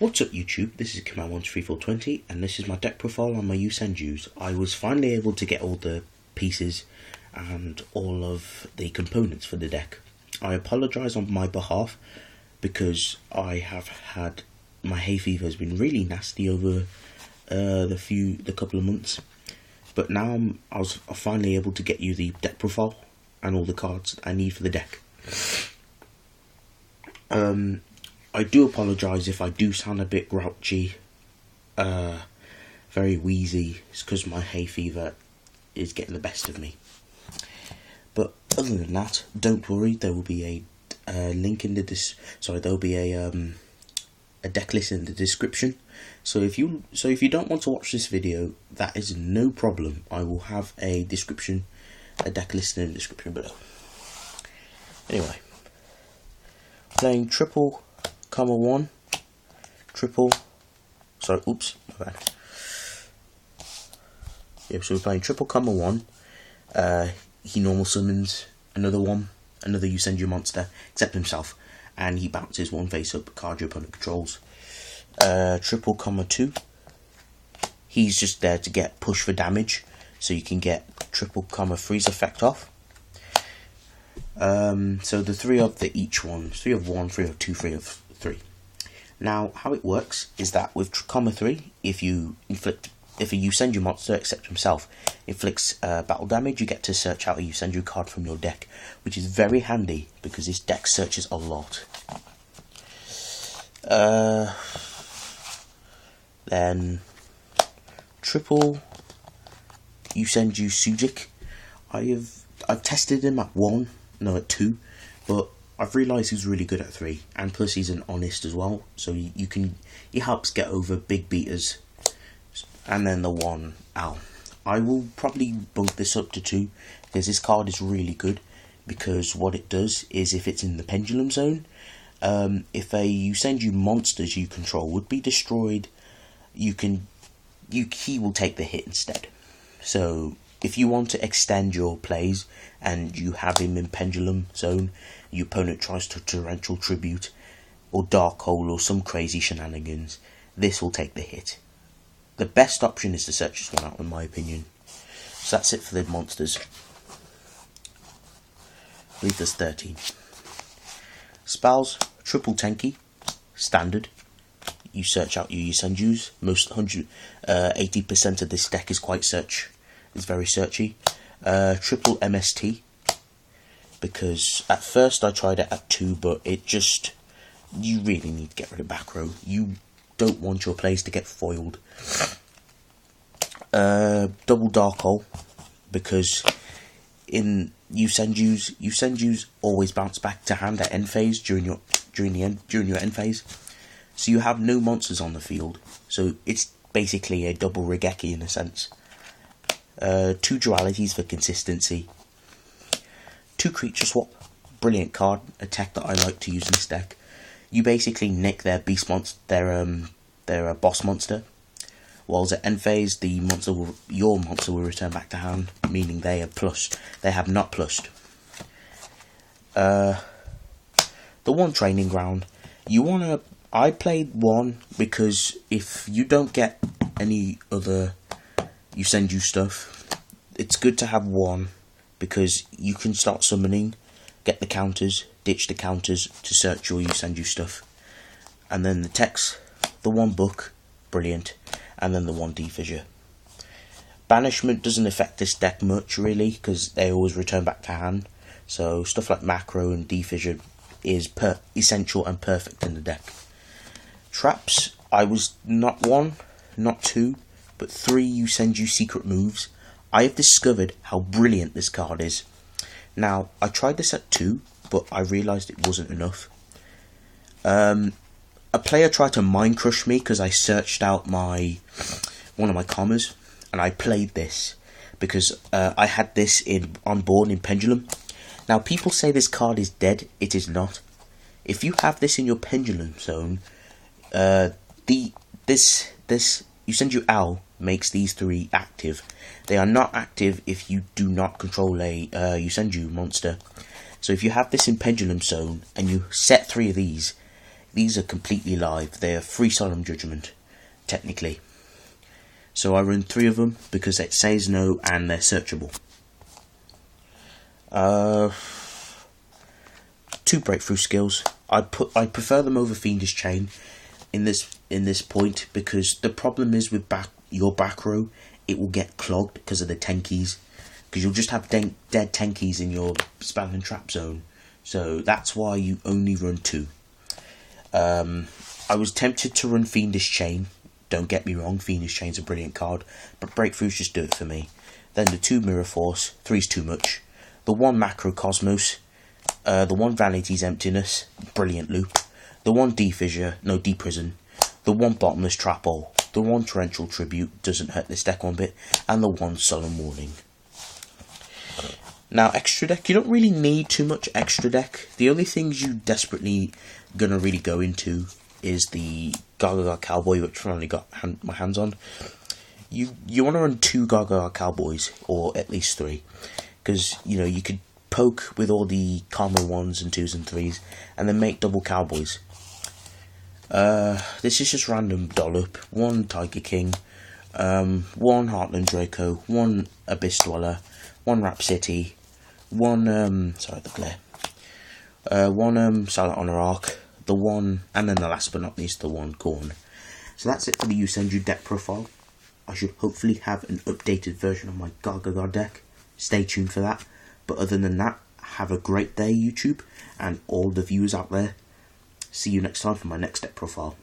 What's up YouTube, this is Command13420 and this is my deck profile on my Yosenjus. I was finally able to get all the pieces and all of the components for the deck. I apologise on my behalf because I have had, my hay fever has been really nasty over the couple of months. But now I was finally able to get you the deck profile and all the cards I need for the deck. I do apologise if I do sound a bit grouchy, very wheezy. It's because my hay fever is getting the best of me. But other than that, don't worry. There will be a link in the there will be a deck list in the description. So if you don't want to watch this video, that is no problem. I will have a deck list in the description below. Anyway, playing triple. Comma 1, triple, sorry, oops, my bad. Yep, so we're playing triple comma 1, he normal summons another Yosenju monster, except himself, and he bounces one face up, card your opponent controls. Triple comma 2, he's just there to get push for damage, so you can get triple comma freeze effect off. So the three of each one, 3 of 1, 3 of 2, 3 of 3. Now, how it works is that with comma 3, if a Yosenju monster, except himself, inflicts battle damage, you get to search out a Yosenju card from your deck, which is very handy because this deck searches a lot. Then triple Yosenju tsujik. I've tested him at 2, but I've realised he's really good at 3, and plus he's an honest as well, so he helps get over big beaters. And then the 1 owl. I will probably bump this up to 2 because this card is really good, because what it does is if it's in the pendulum zone, if a Yosenju monsters you control would be destroyed, he will take the hit instead. So if you want to extend your plays and you have him in pendulum zone, your opponent tries to torrential tribute or dark hole or some crazy shenanigans, this will take the hit. The best option is to search this one out, in my opinion. So that's it for the monsters. I believe there's 13. Spells, triple tenki, standard. You search out your Yosenjus. Most 80% of this deck is it's very searchy. Triple MST, because at first I tried it at 2, but you really need to get rid of back row. You don't want your plays to get foiled. Double dark hole, because in Yosenjus always bounce back to hand at end phase during your end phase, so you have no monsters on the field. So it's basically a double Regeki in a sense. 2 dualities for consistency. 2 creature swap, brilliant card, a tech that I like to use in this deck. You basically nick their beast monster, their boss monster, whilst at end phase your monster will return back to hand, meaning they have not plushed. The 1 training ground, I played 1 because if you don't get any other Yosenju stuff, it's good to have 1, because you can start summoning, get the counters, ditch the counters to search your Yosenju stuff. And then the text, the 1 book, brilliant, and then the 1 fissure. Banishment doesn't affect this deck much really, because they always return back to hand. So stuff like macro and fissure is essential and perfect in the deck. Traps, I was not 1, not 2, but 3 Yosenju secret moves. I have discovered how brilliant this card is. Now, I tried this at 2, but I realised it wasn't enough. A player tried to mind crush me because I searched out one of my commas, and I played this because I had this on board in pendulum. Now, people say this card is dead. It is not. If you have this in your pendulum zone, this Yosenju Owl makes these 3 active. They are not active if you do not control a Yosenju monster. So if you have this in pendulum zone and you set 3 of these, these are completely live. They are free solemn judgment, technically. So I run 3 of them because it says no and they're searchable. 2 breakthrough skills. I prefer them over Fiendish Chain in this point, because the problem is with your back row, it will get clogged because of the tenkis, because you'll just have dead tenkis in your spell and trap zone. So that's why you only run 2. I was tempted to run Fiendish Chain. Don't get me wrong, Fiendish Chain's a brilliant card, but breakthroughs just do it for me. Then the 2 Mirror Force, 3's too much. The 1 Macrocosmos, the 1 Vanitys Emptiness, brilliant loop. The 1 Defissure, no Deprison. The 1 Bottomless Trap Hole. The 1 Torrential Tribute, doesn't hurt this deck one bit. And the 1 Solemn Warning. Now, extra deck, you don't really need too much extra deck. The only things you desperately gonna really go into is the Gagaga Cowboy, which I finally got my hands on. You want to run 2 Gagaga Cowboys, or at least 3, because you could poke with all the common 1s and 2s and 3s, and then make double Cowboys. This is just random dollop. 1 Tiger King, 1 Heartlandraco, 1 Abyss Dweller, 1 Rhapsody, 1 sorry the glare, 1 Silent Honor Arc, the 1, and then the last but not least, the 1 Corn. So that's it for the Yosenju deck profile. I should hopefully have an updated version of my Gagaga deck. Stay tuned for that. But other than that, have a great day, YouTube, and all the viewers out there. See you next time for my next deck profile.